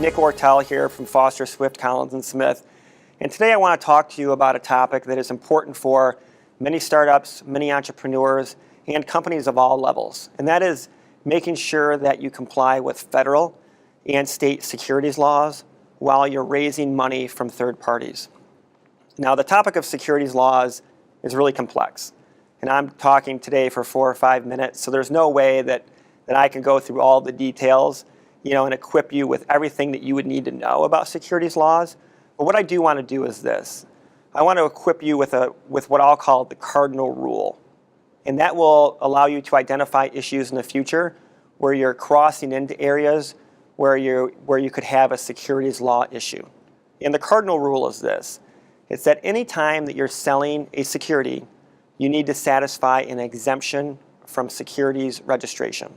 Nick Ortel here from Foster, Swift, Collins & Smith. And today I want to talk to you about a topic that is important for many startups, many entrepreneurs, and companies of all levels. And that is making sure that you comply with federal and state securities laws while you're raising money from third parties. Now, the topic of securities laws is really complex. And I'm talking today for 4 or 5 minutes, so there's no way that I can go through all the details, and equip you with everything that you would need to know about securities laws. But what I do want to do is this. I want to equip you with what I'll call the Cardinal Rule. And that will allow you to identify issues in the future where you're crossing into areas where you could have a securities law issue. And the Cardinal Rule is this. It's that any time that you're selling a security, you need to satisfy an exemption from securities registration.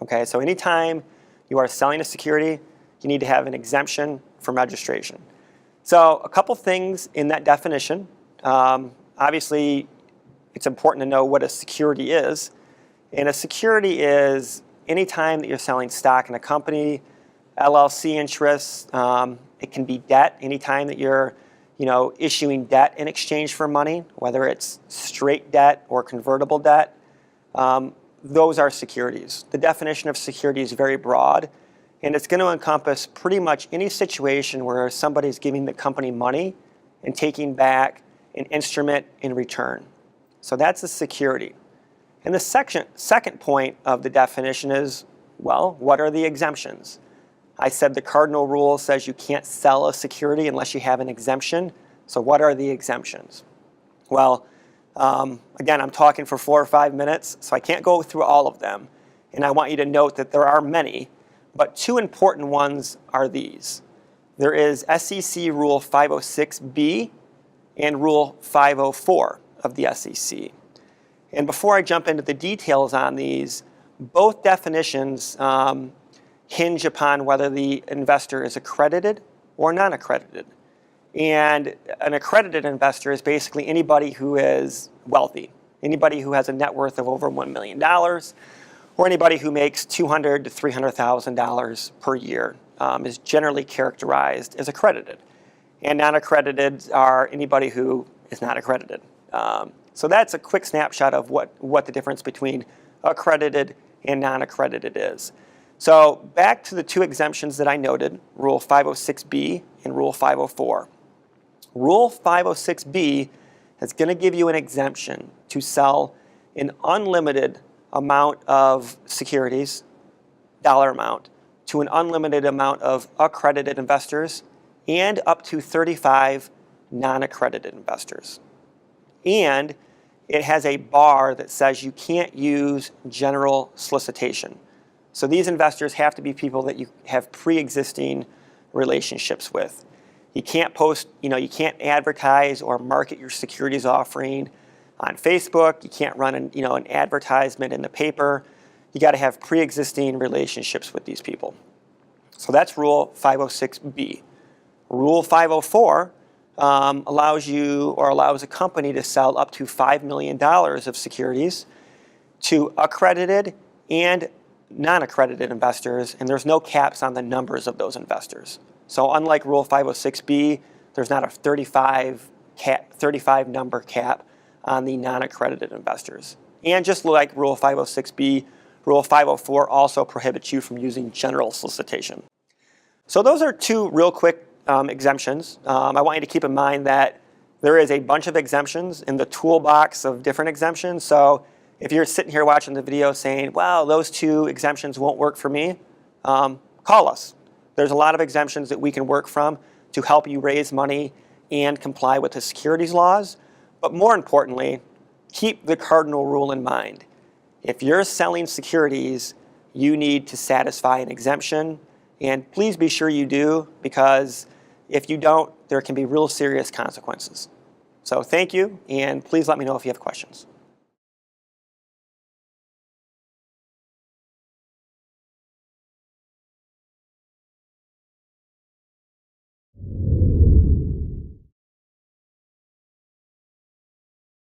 Okay, so anytime you are selling a security, you need to have an exemption from registration. So a couple things in that definition. Obviously, it's important to know what a security is. And a security is any time that you're selling stock in a company, LLC interests. It can be debt anytime that you're issuing debt in exchange for money, whether it's straight debt or convertible debt. Those are securities. The definition of security is very broad, and it's going to encompass pretty much any situation where somebody's giving the company money and taking back an instrument in return. So that's a security. And the second point of the definition is, well, what are the exemptions? I said the Cardinal Rule says you can't sell a security unless you have an exemption. So what are the exemptions? Well, again, I'm talking for 4 or 5 minutes, so I can't go through all of them. And I want you to note that there are many, but 2 important ones are these. There is SEC Rule 506B and Rule 504 of the SEC. And before I jump into the details on these, both definitions hinge upon whether the investor is accredited or non-accredited. And an accredited investor is basically anybody who is wealthy, anybody who has a net worth of over $1 million, or anybody who makes $200,000 to $300,000 per year is generally characterized as accredited. And non-accredited are anybody who is not accredited. So that's a quick snapshot of what the difference between accredited and non-accredited is. So back to the 2 exemptions that I noted, Rule 506B and Rule 504. Rule 506B is going to give you an exemption to sell an unlimited amount of securities, dollar amount, to an unlimited amount of accredited investors and up to 35 non-accredited investors. And it has a bar that says you can't use general solicitation. So these investors have to be people that you have pre-existing relationships with. You can't post, you can't advertise or market your securities offering on Facebook. You can't run an advertisement in the paper. You got to have pre-existing relationships with these people. So that's Rule 506B. Rule 504 allows a company to sell up to $5 million of securities to accredited and non-accredited investors, and there's no caps on the numbers of those investors. So unlike Rule 506B, there's not a 35 number cap on the non-accredited investors. And just like Rule 506B, Rule 504 also prohibits you from using general solicitation. So those are 2 real quick exemptions. I want you to keep in mind that there is a bunch of exemptions in the toolbox of different exemptions. So if you're sitting here watching the video saying, wow, those 2 exemptions won't work for me, call us. There's a lot of exemptions that we can work from to help you raise money and comply with the securities laws. But more importantly, keep the Cardinal Rule in mind. If you're selling securities, you need to satisfy an exemption. And please be sure you do, because if you don't, there can be real serious consequences. So thank you, and please let me know if you have questions.